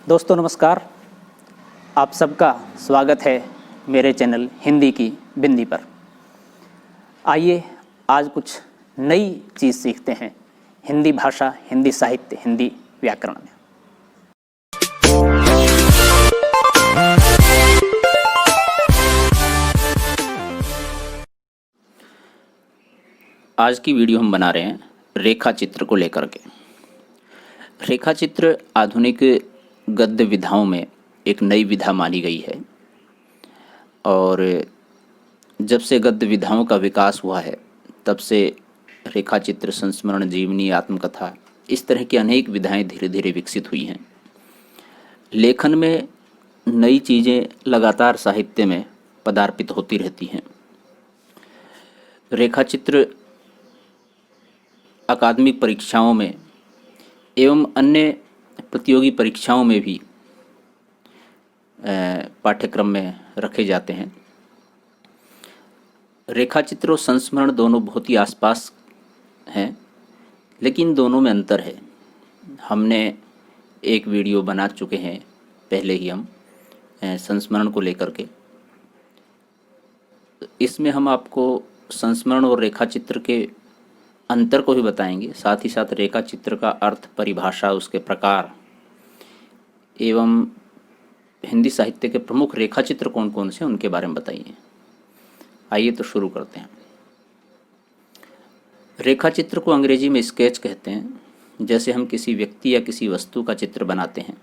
दोस्तों नमस्कार। आप सबका स्वागत है मेरे चैनल हिंदी की बिंदी पर। आइए आज कुछ नई चीज़ सीखते हैं हिंदी भाषा, हिंदी साहित्य, हिंदी व्याकरण में। आज की वीडियो हम बना रहे हैं रेखा चित्र को लेकर के। रेखा चित्र आधुनिक गद्य विधाओं में एक नई विधा मानी गई है और जब से गद्य विधाओं का विकास हुआ है तब से रेखा चित्र, संस्मरण, जीवनी, आत्मकथा, इस तरह की अनेक विधाएं धीरे धीरे विकसित हुई हैं। लेखन में नई चीज़ें लगातार साहित्य में पदार्पित होती रहती हैं। रेखा चित्र अकादमिक परीक्षाओं में एवं अन्य प्रतियोगी परीक्षाओं में भी पाठ्यक्रम में रखे जाते हैं। रेखा चित्र और संस्मरण दोनों बहुत ही आसपास हैं, लेकिन दोनों में अंतर है। हमने एक वीडियो बना चुके हैं पहले ही हम संस्मरण को लेकर के। इसमें हम आपको संस्मरण और रेखा चित्र के अंतर को भी बताएंगे, साथ ही साथ रेखा चित्र का अर्थ, परिभाषा, उसके प्रकार एवं हिंदी साहित्य के प्रमुख रेखा चित्र कौन कौन से उनके बारे में बताइए। आइए तो शुरू करते हैं। रेखा चित्र को अंग्रेजी में स्केच कहते हैं। जैसे हम किसी व्यक्ति या किसी वस्तु का चित्र बनाते हैं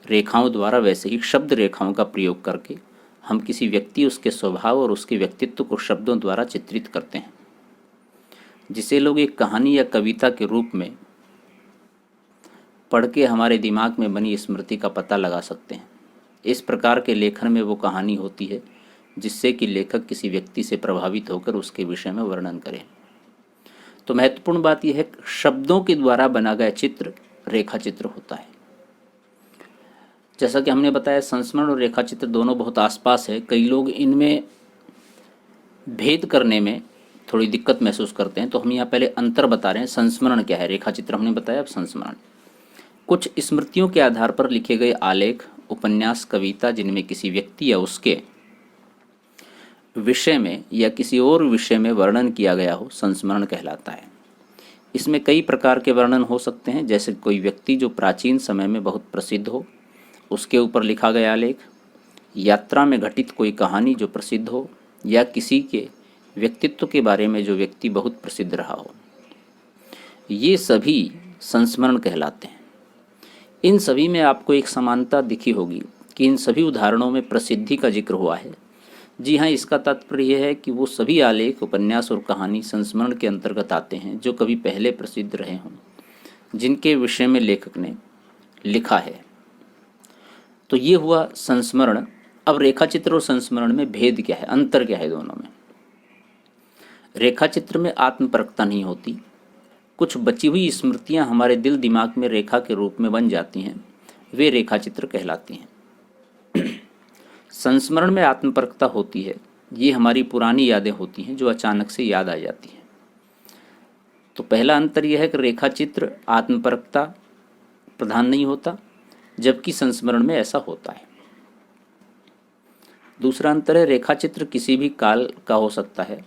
रेखाओं द्वारा, वैसे ही शब्द रेखाओं का प्रयोग करके हम किसी व्यक्ति, उसके स्वभाव और उसके व्यक्तित्व को शब्दों द्वारा चित्रित करते हैं, जिसे लोग एक कहानी या कविता के रूप में पढ़ के हमारे दिमाग में बनी स्मृति का पता लगा सकते हैं। इस प्रकार के लेखन में वो कहानी होती है जिससे कि लेखक किसी व्यक्ति से प्रभावित होकर उसके विषय में वर्णन करे। तो महत्वपूर्ण बात यह है, शब्दों के द्वारा बना गया चित्र रेखा चित्र होता है। जैसा कि हमने बताया, संस्मरण और रेखा चित्र दोनों बहुत आसपास है। कई लोग इनमें भेद करने में थोड़ी दिक्कत महसूस करते हैं, तो हम यहाँ पहले अंतर बता रहे हैं। संस्मरण क्या है, रेखा चित्र हमने बताया। अब संस्मरण कुछ स्मृतियों के आधार पर लिखे गए आलेख, उपन्यास, कविता जिनमें किसी व्यक्ति या उसके विषय में या किसी और विषय में वर्णन किया गया हो, संस्मरण कहलाता है। इसमें कई प्रकार के वर्णन हो सकते हैं, जैसे कोई व्यक्ति जो प्राचीन समय में बहुत प्रसिद्ध हो, उसके ऊपर लिखा गया आलेख, यात्रा में घटित कोई कहानी जो प्रसिद्ध हो, या किसी के व्यक्तित्व के बारे में जो व्यक्ति बहुत प्रसिद्ध रहा हो। ये सभी संस्मरण कहलाते हैं। इन सभी में आपको एक समानता दिखी होगी कि इन सभी उदाहरणों में प्रसिद्धि का जिक्र हुआ है। जी हाँ, इसका तात्पर्य यह है कि वो सभी आलेख, उपन्यास और कहानी संस्मरण के अंतर्गत आते हैं जो कभी पहले प्रसिद्ध रहे हों, जिनके विषय में लेखक ने लिखा है। तो ये हुआ संस्मरण। अब रेखा चित्र और संस्मरण में भेद क्या है, अंतर क्या है दोनों में। रेखा चित्र में आत्मपरकता नहीं होती। कुछ बची हुई स्मृतियां हमारे दिल दिमाग में रेखा के रूप में बन जाती हैं, वे रेखा चित्र कहलाती हैं। संस्मरण में आत्मपरकता होती है। ये हमारी पुरानी यादें होती हैं जो अचानक से याद आ जाती हैं। तो पहला अंतर यह है कि रेखा चित्र आत्मपरकता प्रधान नहीं होता, जबकि संस्मरण में ऐसा होता है। दूसरा अंतर है, रेखा चित्र किसी भी काल का हो सकता है।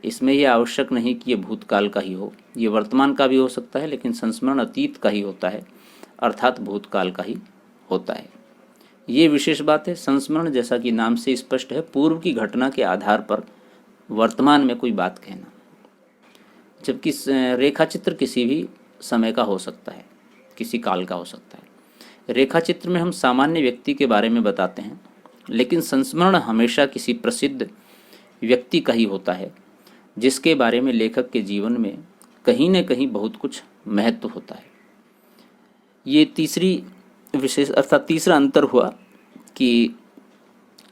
इसमें यह आवश्यक नहीं कि ये भूतकाल का ही हो, ये वर्तमान का भी हो सकता है, लेकिन संस्मरण अतीत का ही होता है, अर्थात भूतकाल का ही होता है। ये विशेष बात है। संस्मरण, जैसा कि नाम से स्पष्ट है, पूर्व की घटना के आधार पर वर्तमान में कोई बात कहना, जबकि रेखा चित्र किसी भी समय का हो सकता है, किसी काल का हो सकता है। रेखा चित्र में हम सामान्य व्यक्ति के बारे में बताते हैं, लेकिन संस्मरण हमेशा किसी प्रसिद्ध व्यक्ति का ही होता है, जिसके बारे में लेखक के जीवन में कहीं न कहीं बहुत कुछ महत्व होता है। ये तीसरी विशेष अर्थात तीसरा अंतर हुआ कि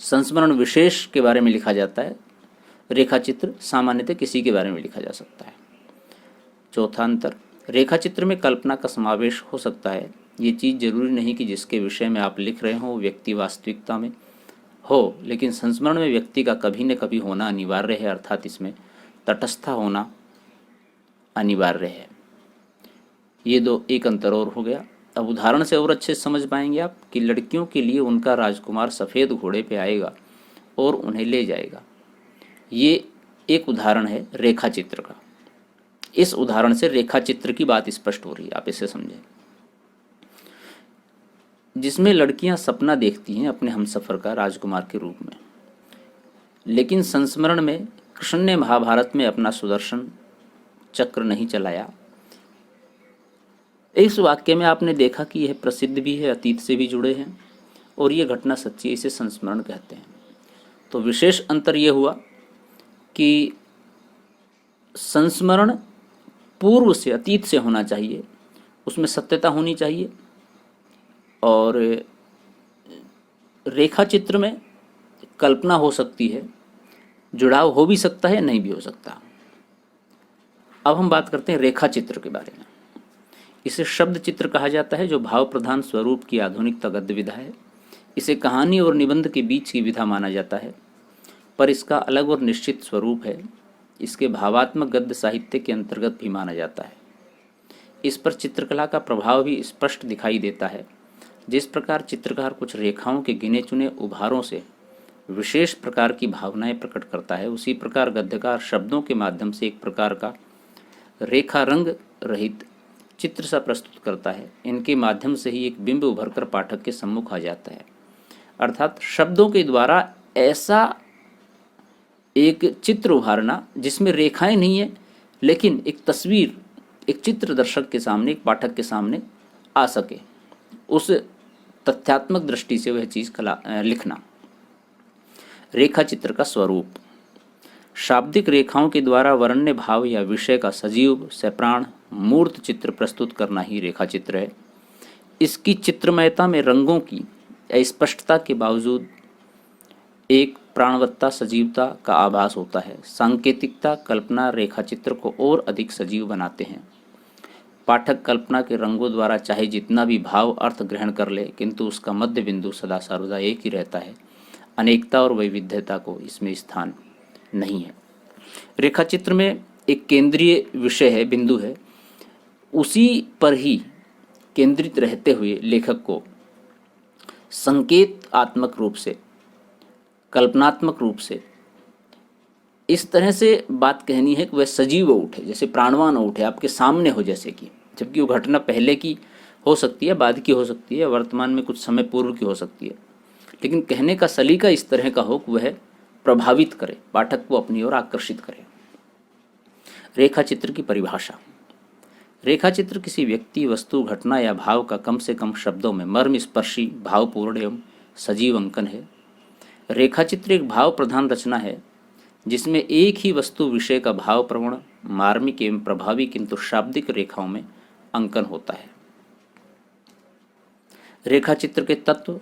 संस्मरण विशेष के बारे में लिखा जाता है, रेखा चित्र सामान्यतः किसी के बारे में लिखा जा सकता है। चौथा अंतर, रेखा चित्र में कल्पना का समावेश हो सकता है। ये चीज़ जरूरी नहीं कि जिसके विषय में आप लिख रहे हो व्यक्ति वास्तविकता में हो, लेकिन संस्मरण में व्यक्ति का कभी न कभी होना अनिवार्य है, अर्थात इसमें तटस्थ होना अनिवार्य है। ये दो एक अंतर और हो गया। अब उदाहरण से और अच्छे से समझ पाएंगे आप कि लड़कियों के लिए उनका राजकुमार सफ़ेद घोड़े पे आएगा और उन्हें ले जाएगा। ये एक उदाहरण है रेखा चित्र का। इस उदाहरण से रेखा चित्र की बात स्पष्ट हो रही है, आप इसे समझें, जिसमें लड़कियां सपना देखती हैं अपने हमसफ़र का राजकुमार के रूप में। लेकिन संस्मरण में कृष्ण ने महाभारत में अपना सुदर्शन चक्र नहीं चलाया। इस वाक्य में आपने देखा कि यह प्रसिद्ध भी है, अतीत से भी जुड़े हैं और ये घटना सच्ची है, इसे संस्मरण कहते हैं। तो विशेष अंतर यह हुआ कि संस्मरण पूर्व से, अतीत से होना चाहिए, उसमें सत्यता होनी चाहिए, और रेखा चित्र में कल्पना हो सकती है, जुड़ाव हो भी सकता है, नहीं भी हो सकता। अब हम बात करते हैं रेखा चित्र के बारे में। इसे शब्द चित्र कहा जाता है, जो भाव प्रधान स्वरूप की आधुनिकता गद्य विधा है। इसे कहानी और निबंध के बीच की विधा माना जाता है, पर इसका अलग और निश्चित स्वरूप है। इसके भावात्मक गद्य साहित्य के अंतर्गत भी माना जाता है। इस पर चित्रकला का प्रभाव भी स्पष्ट दिखाई देता है। जिस प्रकार चित्रकार कुछ रेखाओं के गिने चुने उभारों से विशेष प्रकार की भावनाएं प्रकट करता है, उसी प्रकार गद्यकार शब्दों के माध्यम से एक प्रकार का रेखा रंग रहित चित्र सा प्रस्तुत करता है। इनके माध्यम से ही एक बिंब उभरकर पाठक के सम्मुख आ जाता है। अर्थात शब्दों के द्वारा ऐसा एक चित्र उभारना जिसमें रेखाएं नहीं है, लेकिन एक तस्वीर, एक चित्र दर्शक के सामने, एक पाठक के सामने आ सके, उस तथ्यात्मक दृष्टि से वह चीज़ लिखना। रेखा चित्र का स्वरूप शाब्दिक रेखाओं के द्वारा वर्ण्य भाव या विषय का सजीव, सप्राण, मूर्त चित्र प्रस्तुत करना ही रेखा चित्र है। इसकी चित्रमयता में रंगों की अस्पष्टता के बावजूद एक प्राणवत्ता, सजीवता का आभास होता है। सांकेतिकता, कल्पना रेखा चित्र को और अधिक सजीव बनाते हैं। पाठक कल्पना के रंगों द्वारा चाहे जितना भी भाव अर्थ ग्रहण कर ले, किंतु उसका मध्य बिंदु सदा सर्वदा एक ही रहता है। अनेकता और वैविध्यता को इसमें स्थान नहीं है। रेखा चित्र में एक केंद्रीय विषय है, बिंदु है, उसी पर ही केंद्रित रहते हुए लेखक को संकेतात्मक रूप से, कल्पनात्मक रूप से इस तरह से बात कहनी है कि वह सजीव उठे, जैसे प्राणवान उठे, आपके सामने हो, जैसे कि जबकि वो घटना पहले की हो सकती है, बाद की हो सकती है, वर्तमान में कुछ समय पूर्व की हो सकती है, लेकिन कहने का सलीका इस तरह का हो कि वह प्रभावित करे, पाठक को अपनी ओर आकर्षित करे। रेखा चित्र की परिभाषा। रेखा चित्र किसी व्यक्ति, वस्तु, घटना या भाव का कम से कम शब्दों में मर्मस्पर्शी, भावपूर्ण एवं सजीव अंकन है। रेखा चित्र एक भाव प्रधान रचना है जिसमें एक ही वस्तु विषय का भाव प्रवण, मार्मिक एवं प्रभावी किंतु शाब्दिक रेखाओं में अंकन होता है। रेखा चित्र के तत्व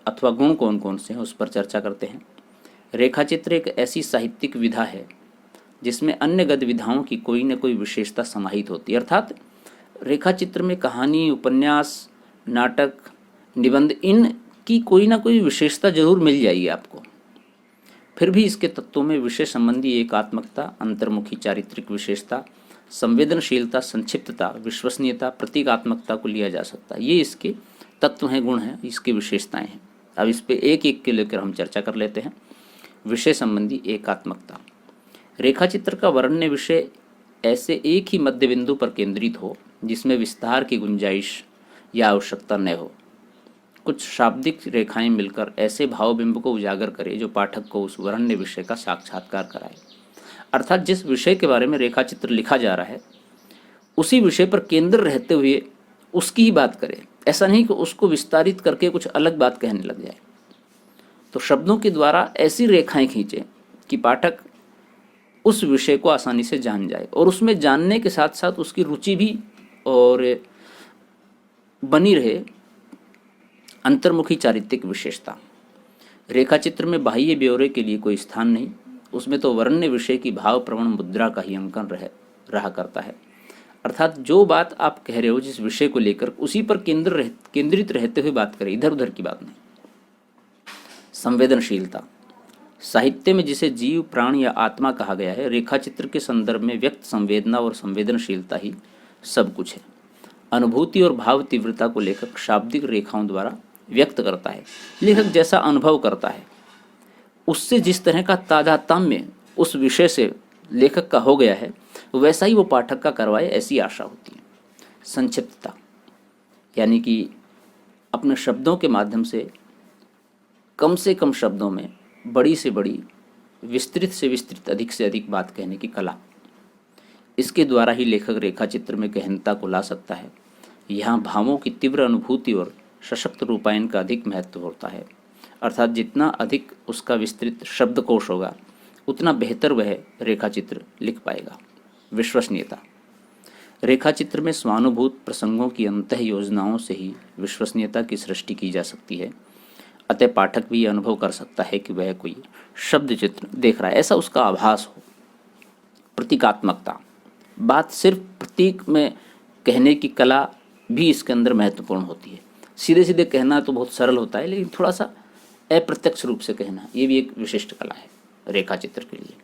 अथवा गुण कौन कौन से हैं, उस पर चर्चा करते हैं। रेखा चित्र एक ऐसी साहित्यिक विधा है जिसमें अन्य गद्य विधाओं की कोई न कोई विशेषता समाहित होती है। अर्थात रेखा चित्र में कहानी, उपन्यास, नाटक, निबंध, इन की कोई ना कोई विशेषता जरूर मिल जाएगी आपको। फिर भी इसके तत्वों में विषय संबंधी एकात्मकता, अंतर्मुखी चारित्रिक विशेषता, संवेदनशीलता, संक्षिप्तता, विश्वसनीयता, प्रतीकात्मकता को लिया जा सकता है। ये इसके तत्व हैं, गुण हैं, इसकी विशेषताएं हैं। अब इस पे एक एक के लेकर हम चर्चा कर लेते हैं। विषय संबंधी एकात्मकता। रेखा चित्र का वर्ण्य विषय ऐसे एक ही मध्य बिंदु पर केंद्रित हो जिसमें विस्तार की गुंजाइश या आवश्यकता न हो। कुछ शाब्दिक रेखाएं मिलकर ऐसे भावबिंब को उजागर करे जो पाठक को उस वर्ण्य विषय का साक्षात्कार कराए। अर्थात जिस विषय के बारे में रेखा चित्र लिखा जा रहा है उसी विषय पर केंद्र रहते हुए उसकी ही बात करे, ऐसा नहीं कि उसको विस्तारित करके कुछ अलग बात कहने लग जाए। तो शब्दों के द्वारा ऐसी रेखाएं खींचे कि पाठक उस विषय को आसानी से जान जाए और उसमें जानने के साथ साथ उसकी रुचि भी और बनी रहे। अंतर्मुखी चारित्रिक विशेषता। रेखा चित्र में बाह्य ब्यौरे के लिए कोई स्थान नहीं, उसमें तो वर्ण्य विषय की भाव प्रवण मुद्रा का ही अंकन रहा करता है। अर्थात जो बात आप कह रहे हो, जिस विषय को लेकर, उसी पर केंद्रित रहते हुए बात करें, इधर उधर की बात नहीं। संवेदनशीलता। साहित्य में जिसे जीव, प्राण या आत्मा कहा गया है, रेखा चित्र के संदर्भ में व्यक्त संवेदना और संवेदनशीलता ही सब कुछ है। अनुभूति और भाव तीव्रता को लेखक शाब्दिक रेखाओं द्वारा व्यक्त करता है। लेखक जैसा अनुभव करता है उससे जिस तरह का तादात्म्य उस विषय से लेखक का हो गया है वैसा ही वो पाठक का करवाए, ऐसी आशा होती है। संक्षिप्तता यानी कि अपने शब्दों के माध्यम से कम शब्दों में बड़ी से बड़ी, विस्तृत से विस्तृत, अधिक से अधिक बात कहने की कला, इसके द्वारा ही लेखक रेखाचित्र में गहनता को ला सकता है। यहाँ भावों की तीव्र अनुभूति और सशक्त रूपायन का अधिक महत्व होता है, अर्थात जितना अधिक उसका विस्तृत शब्दकोश होगा उतना बेहतर वह रेखाचित्र लिख पाएगा। विश्वसनीयता, रेखाचित्र में स्वानुभूत प्रसंगों की अंतः योजनाओं से ही विश्वसनीयता की सृष्टि की जा सकती है। अतः पाठक भी अनुभव कर सकता है कि वह कोई शब्द चित्र देख रहा है, ऐसा उसका आभास हो। प्रतीकात्मकता, बात सिर्फ प्रतीक में कहने की कला भी इसके अंदर महत्वपूर्ण होती है। सीधे सीधे कहना तो बहुत सरल होता है, लेकिन थोड़ा सा अप्रत्यक्ष रूप से कहना ये भी एक विशिष्ट कला है रेखाचित्र के लिए।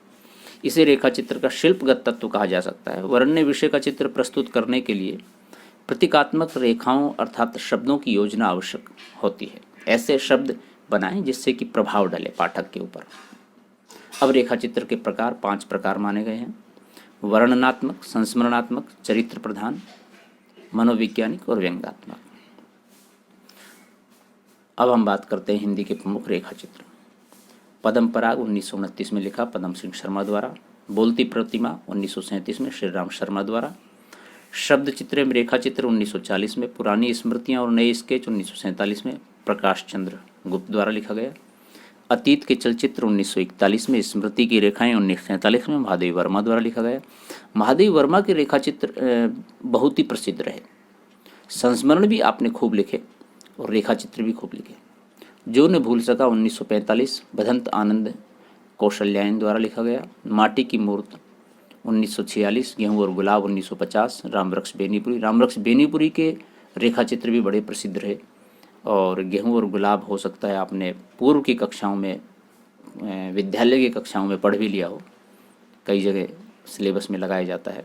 इसे रेखाचित्र का शिल्पगत तत्व कहा जा सकता है। वर्ण्य विषय का चित्र प्रस्तुत करने के लिए प्रतीकात्मक रेखाओं अर्थात शब्दों की योजना आवश्यक होती है। ऐसे शब्द बनाएं जिससे कि प्रभाव डले पाठक के ऊपर। अब रेखाचित्र के प्रकार 5 प्रकार माने गए हैं: वर्णनात्मक, संस्मरणात्मक, चरित्र प्रधान, मनोवैज्ञानिक और व्यंग्यात्मक। अब हम बात करते हैं हिंदी के प्रमुख रेखाचित्र। पद्म पराग 1929 में लिखा पद्म सिंह शर्मा द्वारा। बोलती प्रतिमा 1937 में श्री राम शर्मा द्वारा। शब्द चित्र एवं रेखाचित्र 1940 में। पुरानी स्मृतियाँ और नए स्केच 1947 में प्रकाश चंद्र गुप्त द्वारा लिखा गया। अतीत के चलचित्र 1941 में। स्मृति की रेखाएं 1947 में महादेव वर्मा द्वारा लिखा गया। महादेव वर्मा के रेखाचित्र बहुत ही प्रसिद्ध रहे। संस्मरण भी आपने खूब लिखे और रेखाचित्र भी खूब लिखे। जो न भूल सका 1945 भदंत आनंद कौशल्यायन द्वारा लिखा गया। माटी की मूर्त 1946। गेहूँ और गुलाब 1950 रामवृक्ष बेनीपुरी के रेखाचित्र भी बड़े प्रसिद्ध रहे। और गेहूँ और गुलाब हो सकता है आपने पूर्व की कक्षाओं में, विद्यालय की कक्षाओं में पढ़ भी लिया हो, कई जगह सिलेबस में लगाया जाता है।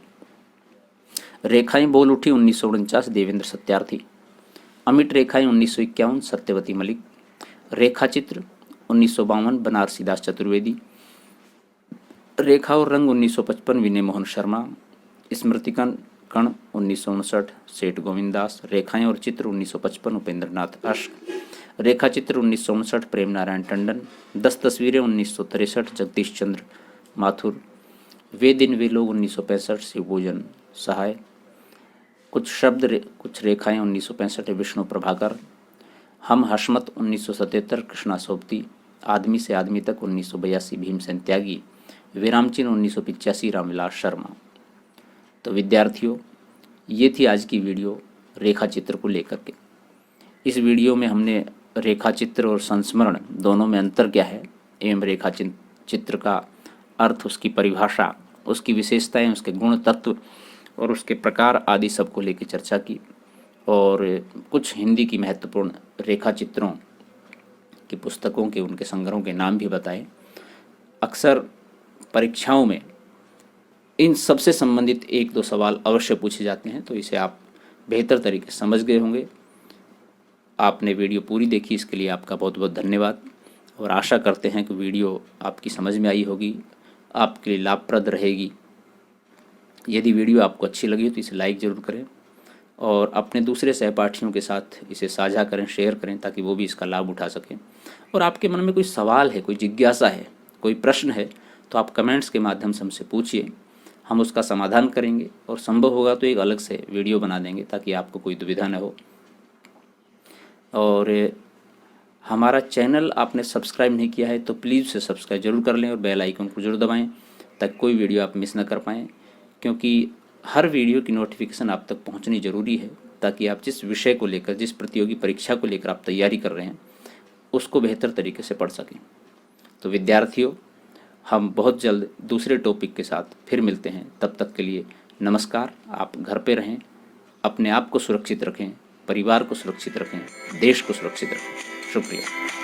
रेखाएं बोल उठी 1949 देवेंद्र सत्यार्थी। अमिट रेखाएं 1951 सत्यवती मलिक। रेखाचित्र 1952 बनारसी दास चतुर्वेदी। रेखा और रंग 1955 विनय मोहन शर्मा। स्मृतिकण 1959 सेठ गोविंद दास। रेखाएं और चित्र 1955 उपेंद्र नाथ अश्क। रेखाचित्र 1959 प्रेम नारायण टंडन। 10 तस्वीरें 1963 जगदीश चंद्र माथुर। वे दिन वे लोग 1965 शिवभोजन सहाय। कुछ शब्द कुछ रेखाएं 1965 विष्णु प्रभाकर। हम हशमत 1977 कृष्णा सोबती। आदमी से आदमी तक 1982 भीमसेन त्यागी। विरामचिन्ह 1985 रामविलास शर्मा। तो विद्यार्थियों, ये थी आज की वीडियो रेखाचित्र को लेकर के। इस वीडियो में हमने रेखाचित्र और संस्मरण दोनों में अंतर क्या है एवं रेखाचित्र का अर्थ, उसकी परिभाषा, उसकी विशेषताएं, उसके गुण तत्व और उसके प्रकार आदि सब को लेकर चर्चा की। और कुछ हिंदी की महत्वपूर्ण रेखाचित्रों की पुस्तकों के, उनके संग्रहों के नाम भी बताए। अक्सर परीक्षाओं में इन सबसे संबंधित 1-2 सवाल अवश्य पूछे जाते हैं, तो इसे आप बेहतर तरीके से समझ गए होंगे। आपने वीडियो पूरी देखी, इसके लिए आपका बहुत बहुत धन्यवाद। और आशा करते हैं कि वीडियो आपकी समझ में आई होगी, आपके लिए लाभप्रद रहेगी। यदि वीडियो आपको अच्छी लगी तो इसे लाइक ज़रूर करें और अपने दूसरे सहपाठियों के साथ इसे साझा करें, शेयर करें, ताकि वो भी इसका लाभ उठा सकें। और आपके मन में कोई सवाल है, कोई जिज्ञासा है, कोई प्रश्न है, तो आप कमेंट्स के माध्यम से हमसे पूछिए, हम उसका समाधान करेंगे और संभव होगा तो एक अलग से वीडियो बना देंगे ताकि आपको कोई दुविधा न हो। और हमारा चैनल आपने सब्सक्राइब नहीं किया है तो प्लीज़ उसे सब्सक्राइब जरूर कर लें और बेल आइकन को जरूर दबाएं ताकि कोई वीडियो आप मिस न कर पाएँ, क्योंकि हर वीडियो की नोटिफिकेशन आप तक पहुंचनी ज़रूरी है ताकि आप जिस विषय को लेकर, जिस प्रतियोगी परीक्षा को लेकर आप तैयारी कर रहे हैं उसको बेहतर तरीके से पढ़ सकें। तो विद्यार्थियों, हम बहुत जल्द दूसरे टॉपिक के साथ फिर मिलते हैं। तब तक के लिए नमस्कार। आप घर पे रहें, अपने आप को सुरक्षित रखें, परिवार को सुरक्षित रखें, देश को सुरक्षित रखें। शुक्रिया।